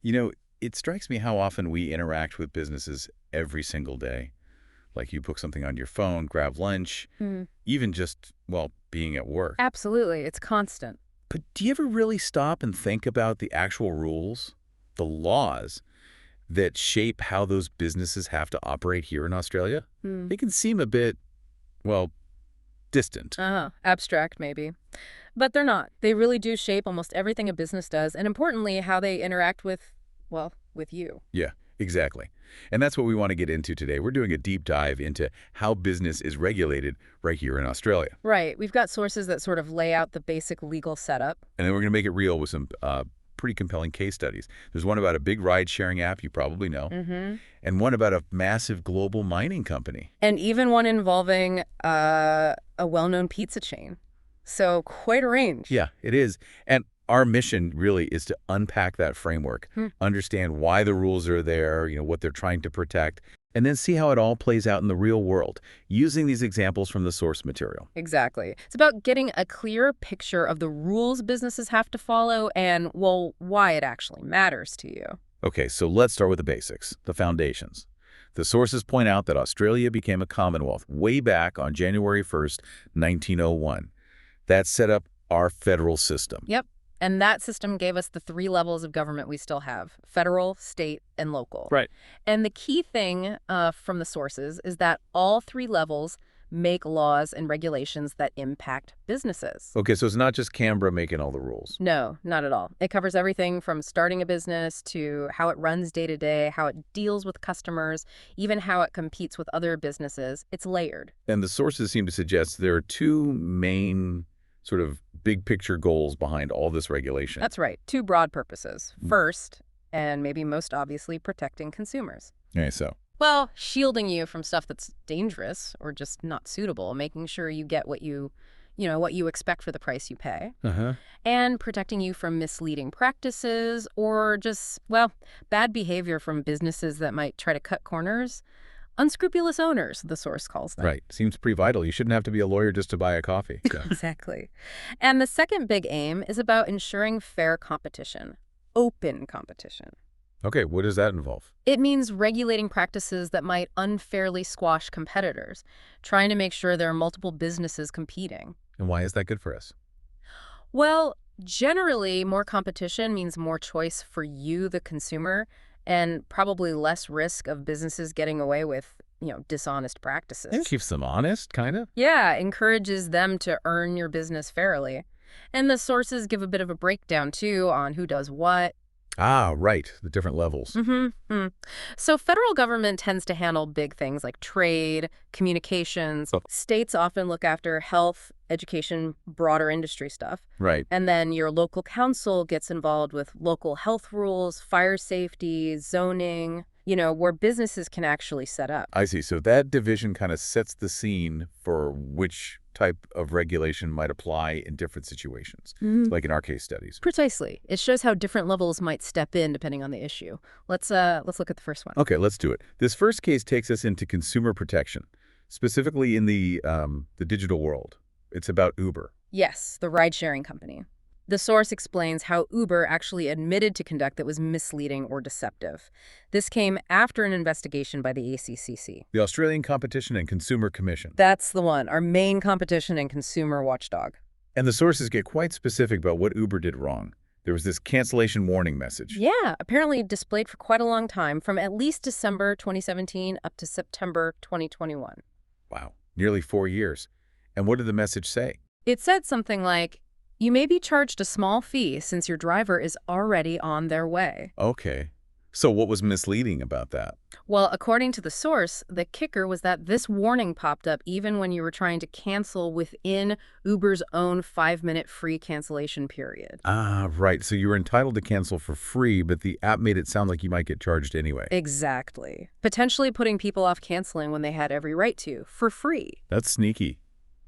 You know, it strikes me how often we interact with businesses every single day. Like you book something on your phone, grab lunch, Hmm. even just, well, being at work. Absolutely. It's constant. But do you ever really stop and think about the actual rules, the laws that shape how those businesses have to operate here in Australia? Hmm. They can seem a bit, well, distant. Abstract, maybe. But they're not. They really do shape almost everything a business does, and importantly, how they interact with, well, with you. Yeah, exactly. And that's what we want to get into today. We're doing a deep dive into how business is regulated right here in Australia. Right. We've got sources that sort of lay out the basic legal setup. And then we're going to make it real with some pretty compelling case studies. There's one about a big ride-sharing app you probably know, Mm-hmm. and one about a massive global mining company. And even one involving a well-known pizza chain. So quite a range. Yeah, it is. And our mission really is to unpack that framework, Hmm. understand why the rules are there, what they're trying to protect, and then see how it all plays out in the real world, using these examples from the source material. Exactly. It's about getting a clear picture of the rules businesses have to follow and, well, why it actually matters to you. Okay, so let's start with the basics, the foundations. The sources point out that Australia became a Commonwealth way back on January 1st, 1901. That set up our federal system. Yep. And that system gave us the three levels of government we still have: federal, state, and local. Right. And the key thing from the sources is that all three levels make laws and regulations that impact businesses. Okay, so it's not just Canberra making all the rules. No, not at all. It covers everything from starting a business to how it runs day to day, how it deals with customers, even how it competes with other businesses. It's layered. And the sources seem to suggest there are two main sort of big picture goals behind all this regulation. That's right. Two broad purposes. First, and maybe most obviously, protecting consumers. Okay, so. Well, shielding you from stuff that's dangerous or just not suitable, making sure you get what you expect for the price you pay, Uh-huh. and protecting you from misleading practices or just, well, bad behavior from businesses that might try to cut corners. Unscrupulous owners, the source calls them. Right. Seems pretty vital. You shouldn't have to be a lawyer just to buy a coffee. So. Exactly. And the second big aim is about ensuring fair competition, open competition. Okay, what does that involve? It means regulating practices that might unfairly squash competitors, trying to make sure there are multiple businesses competing. And why is that good for us? Well, generally, more competition means more choice for you, the consumer, and probably less risk of businesses getting away with, dishonest practices. It keeps them honest, kind of. Yeah, encourages them to earn your business fairly. And the sources give a bit of a breakdown, too, on who does what. Ah, right. The different levels. Mm-hmm. So federal government tends to handle big things like trade, communications. Oh. States often look after health, education, broader industry stuff. Right. And then your local council gets involved with local health rules, fire safety, zoning, where businesses can actually set up. I see. So that division kind of sets the scene for which type of regulation might apply in different situations, like in our case studies. Precisely. It shows how different levels might step in depending on the issue. Let's look at the first one. Okay, let's do it. This first case takes us into consumer protection, specifically in the digital world. It's about Uber. Yes, the ride-sharing company. The source explains how Uber actually admitted to conduct that was misleading or deceptive. This came after an investigation by the ACCC. The Australian Competition and Consumer Commission. That's the one, our main competition and consumer watchdog. And the sources get quite specific about what Uber did wrong. There was this cancellation warning message. Yeah, apparently displayed for quite a long time, from at least December 2017 up to September 2021. Wow, nearly 4 years. And what did the message say? It said something like, "You may be charged a small fee since your driver is already on their way." Okay. So what was misleading about that? Well, according to the source, the kicker was that this warning popped up even when you were trying to cancel within Uber's own 5-minute free cancellation period. Ah, right. So you were entitled to cancel for free, but the app made it sound like you might get charged anyway. Exactly. Potentially putting people off canceling when they had every right to, for free. That's sneaky.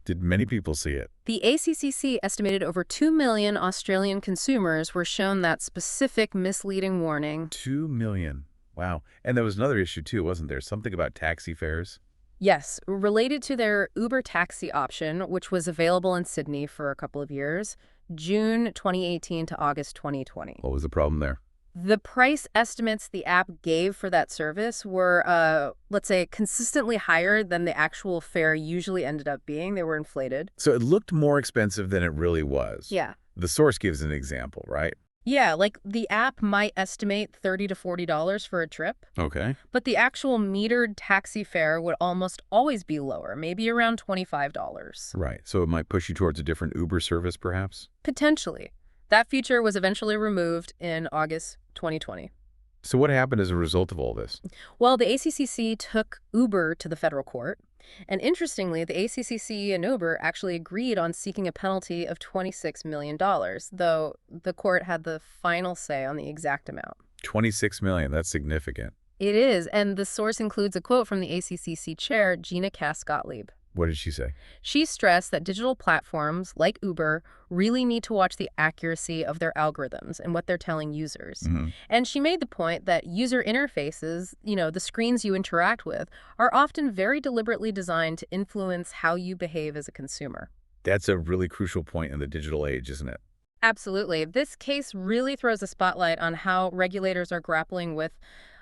Did many people see it? The ACCC estimated over 2 million Australian consumers were shown that specific misleading warning. 2 million. Wow. And there was another issue too, wasn't there? Something about taxi fares? Yes, related to their Uber taxi option, which was available in Sydney for a couple of years, June 2018 to August 2020. What was the problem there? The price estimates the app gave for that service were, let's say, consistently higher than the actual fare usually ended up being. They were inflated. So it looked more expensive than it really was. Yeah. The source gives an example, right? Yeah, like the app might estimate $30 to $40 for a trip, Okay. but the actual metered taxi fare would almost always be lower, maybe around $25. Right. So it might push you towards a different Uber service, perhaps? Potentially. That feature was eventually removed in August 2020. So what happened as a result of all this? Well, the ACCC took Uber to the federal court. And interestingly, the ACCC and Uber actually agreed on seeking a penalty of $26 million, though the court had the final say on the exact amount. 26 million. That's significant. It is, and the source includes a quote from the ACCC chair, Gina Cass-Gottlieb. What did she say? She stressed that digital platforms like Uber really need to watch the accuracy of their algorithms and what they're telling users. And she made the point that user interfaces, the screens you interact with, are often very deliberately designed to influence how you behave as a consumer. That's a really crucial point in the digital age, isn't it? Absolutely. This case really throws a spotlight on how regulators are grappling with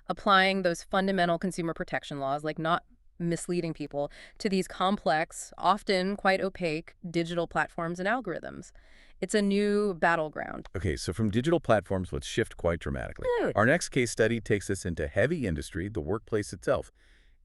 applying those fundamental consumer protection laws, like not misleading people, to these complex, often quite opaque digital platforms and algorithms. It's a new battleground. Okay, so from digital platforms, let's shift quite dramatically. Our next case study takes us into heavy industry, the workplace itself.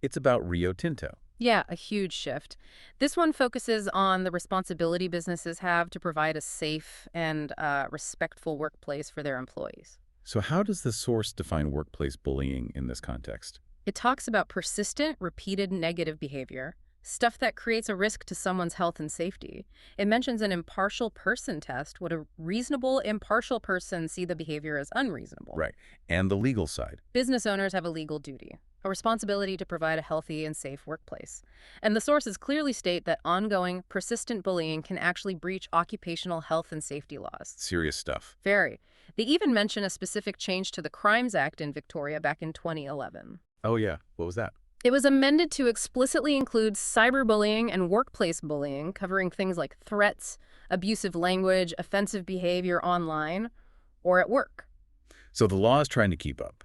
It's about Rio Tinto. Yeah, a huge shift. This one focuses on the responsibility businesses have to provide a safe and respectful workplace for their employees. So how does the source define workplace bullying in this context? It talks about persistent, repeated negative behavior, stuff that creates a risk to someone's health and safety. It mentions an impartial person test. Would a reasonable, impartial person see the behavior as unreasonable? Right. And the legal side. Business owners have a legal duty, a responsibility to provide a healthy and safe workplace. And the sources clearly state that ongoing, persistent bullying can actually breach occupational health and safety laws. Serious stuff. Very. They even mention a specific change to the Crimes Act in Victoria back in 2011. Oh, yeah. What was that? It was amended to explicitly include cyberbullying and workplace bullying, covering things like threats, abusive language, offensive behavior online or at work. So the law is trying to keep up.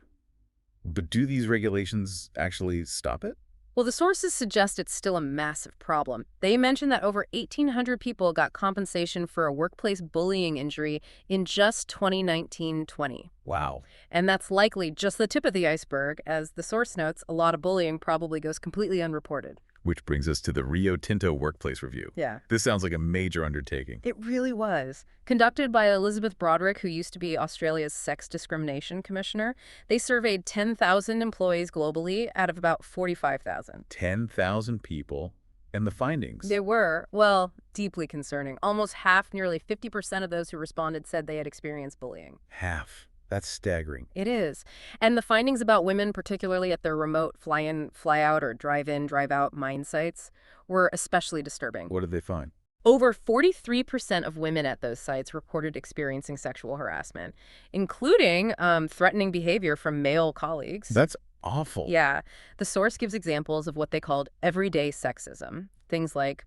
But do these regulations actually stop it? Well, the sources suggest it's still a massive problem. They mention that over 1,800 people got compensation for a workplace bullying injury in just 2019-20. Wow. And that's likely just the tip of the iceberg. As the source notes, a lot of bullying probably goes completely unreported. Which brings us to the Rio Tinto workplace review. Yeah. This sounds like a major undertaking. It really was. Conducted by Elizabeth Broderick, who used to be Australia's sex discrimination commissioner, they surveyed 10,000 employees globally out of about 45,000. 10,000 people. And the findings? They were, well, deeply concerning. Almost half, nearly 50% of those who responded said they had experienced bullying. Half. That's staggering. It is. And the findings about women, particularly at their remote fly-in, fly-out, or drive-in, drive-out mine sites, were especially disturbing. What did they find? Over 43% of women at those sites reported experiencing sexual harassment, including threatening behavior from male colleagues. That's awful. Yeah. The source gives examples of what they called everyday sexism. Things like,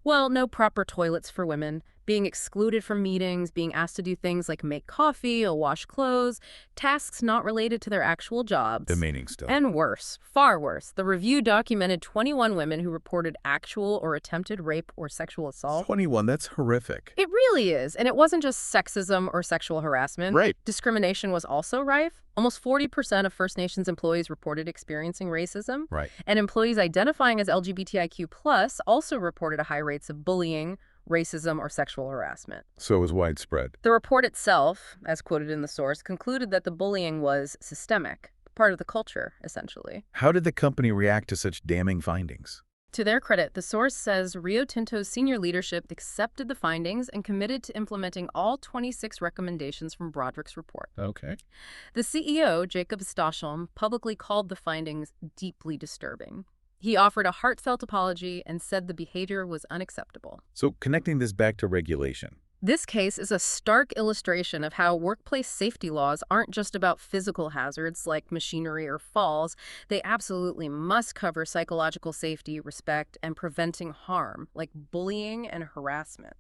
well, no proper toilets for women, being excluded from meetings, being asked to do things like make coffee or wash clothes, tasks not related to their actual jobs. Demeaning stuff. And worse, far worse, the review documented 21 women who reported actual or attempted rape or sexual assault. 21, that's horrific. It really is. And it wasn't just sexism or sexual harassment. Right. Discrimination was also rife. Almost 40% of First Nations employees reported experiencing racism. Right. And employees identifying as LGBTIQ+ also reported high rates of bullying, racism, or sexual harassment. So it was widespread. The report itself, as quoted in the source, concluded that the bullying was systemic, part of the culture, essentially. How did the company react to such damning findings? To their credit, the source says Rio Tinto's senior leadership accepted the findings and committed to implementing all 26 recommendations from Broderick's report. Okay. The CEO, Jacob Stachel, publicly called the findings deeply disturbing. He offered a heartfelt apology and said the behavior was unacceptable. So connecting this back to regulation. This case is a stark illustration of how workplace safety laws aren't just about physical hazards like machinery or falls. They absolutely must cover psychological safety, respect, and preventing harm, like bullying and harassment.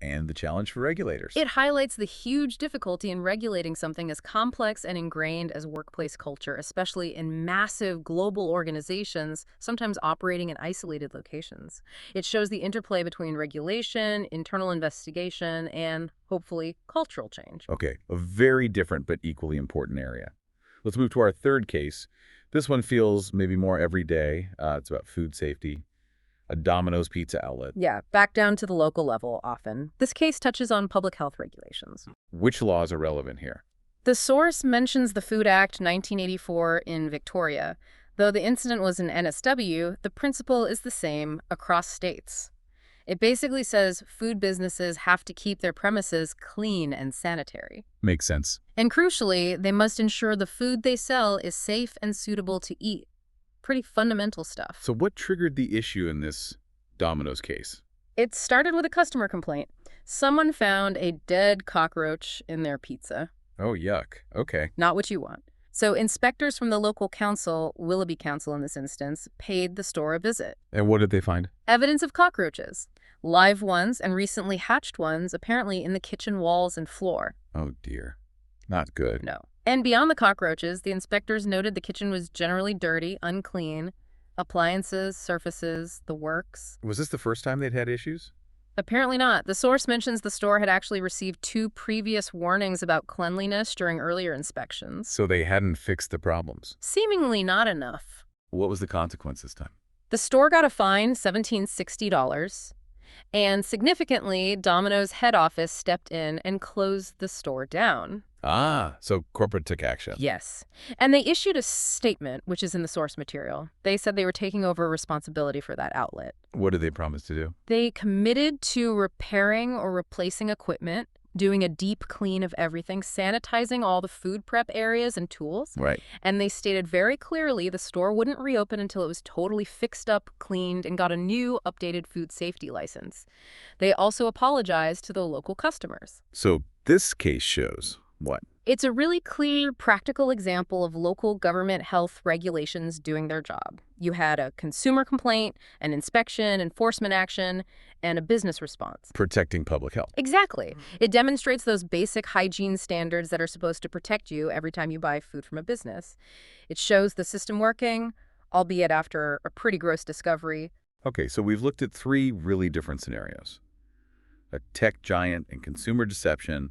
and the challenge for regulators. It highlights the huge difficulty in regulating something as complex and ingrained as workplace culture, especially in massive global organizations, sometimes operating in isolated locations. It shows the interplay between regulation, internal investigation, and, hopefully, cultural change. Okay, a very different but equally important area. Let's move to our third case. This one feels maybe more everyday. It's about food safety. A Domino's pizza outlet. Yeah, back down to the local level often. This case touches on public health regulations. Which laws are relevant here? The source mentions the Food Act 1984 in Victoria. Though the incident was in NSW, the principle is the same across states. It basically says food businesses have to keep their premises clean and sanitary. Makes sense. And crucially, they must ensure the food they sell is safe and suitable to eat. Pretty fundamental stuff. So what triggered the issue in this Domino's case? It started with a customer complaint. Someone found a dead cockroach in their pizza. Oh, yuck. Okay. Not what you want. So inspectors from the local council, Willoughby Council in this instance, paid the store a visit. And what did they find? Evidence of cockroaches. Live ones and recently hatched ones apparently in the kitchen walls and floor. Oh, dear. Not good. No. And beyond the cockroaches, the inspectors noted the kitchen was generally dirty, unclean. Appliances, surfaces, the works. Was this the first time they'd had issues? Apparently not. The source mentions the store had actually received 2 previous warnings about cleanliness during earlier inspections. So they hadn't fixed the problems. Seemingly not enough. What was the consequence this time? The store got a fine, $1,760. And significantly, Domino's head office stepped in and closed the store down. Ah, so corporate took action. Yes. And they issued a statement, which is in the source material. They said they were taking over responsibility for that outlet. What did they promise to do? They committed to repairing or replacing equipment, doing a deep clean of everything, sanitizing all the food prep areas and tools. Right. And they stated very clearly the store wouldn't reopen until it was totally fixed up, cleaned, and got a new updated food safety license. They also apologized to the local customers. So this case shows what? It's a really clear, practical example of local government health regulations doing their job. You had a consumer complaint, an inspection, enforcement action, and a business response. Protecting public health. Exactly. It demonstrates those basic hygiene standards that are supposed to protect you every time you buy food from a business. It shows the system working, albeit after a pretty gross discovery. Okay, so we've looked at 3 really different scenarios. A tech giant and consumer deception,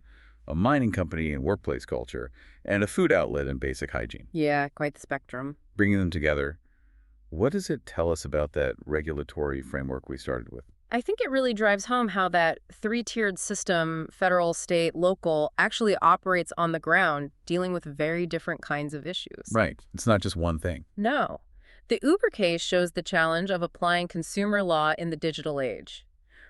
a mining company and workplace culture, and a food outlet and basic hygiene. Yeah, quite the spectrum. Bringing them together, what does it tell us about that regulatory framework we started with? I think it really drives home how that 3-tiered system, federal, state, local, actually operates on the ground, dealing with very different kinds of issues. Right. It's not just one thing. No. The Uber case shows the challenge of applying consumer law in the digital age.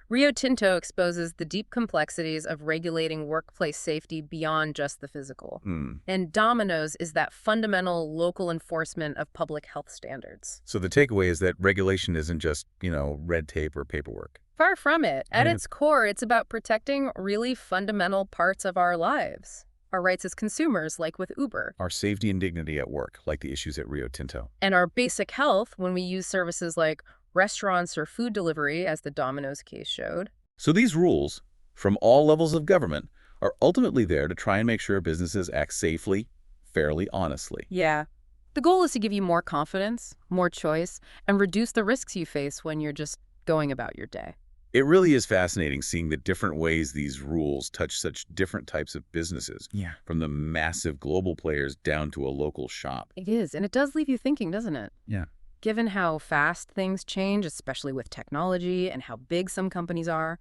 Rio Tinto exposes the deep complexities of regulating workplace safety beyond just the physical. And Domino's is that fundamental local enforcement of public health standards. So the takeaway is that regulation isn't just, red tape or paperwork. Far from it. At its core, it's about protecting really fundamental parts of our lives. Our rights as consumers, like with Uber. Our safety and dignity at work, like the issues at Rio Tinto. And our basic health when we use services like restaurants or food delivery, as the Domino's case showed. So these rules, from all levels of government, are ultimately there to try and make sure businesses act safely, fairly, honestly. Yeah. The goal is to give you more confidence, more choice, and reduce the risks you face when you're just going about your day. It really is fascinating seeing the different ways these rules touch such different types of businesses. Yeah. From the massive global players down to a local shop. It is, and it does leave you thinking, doesn't it? Yeah. Given how fast things change, especially with technology and how big some companies are,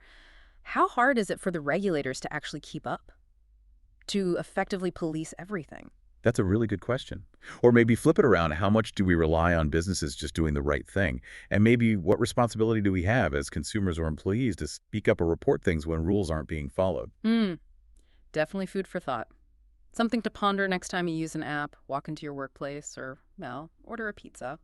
how hard is it for the regulators to actually keep up? To effectively police everything? That's a really good question. Or maybe flip it around, how much do we rely on businesses just doing the right thing? And maybe what responsibility do we have as consumers or employees to speak up or report things when rules aren't being followed? Definitely food for thought. Something to ponder next time you use an app, walk into your workplace, or, order a pizza.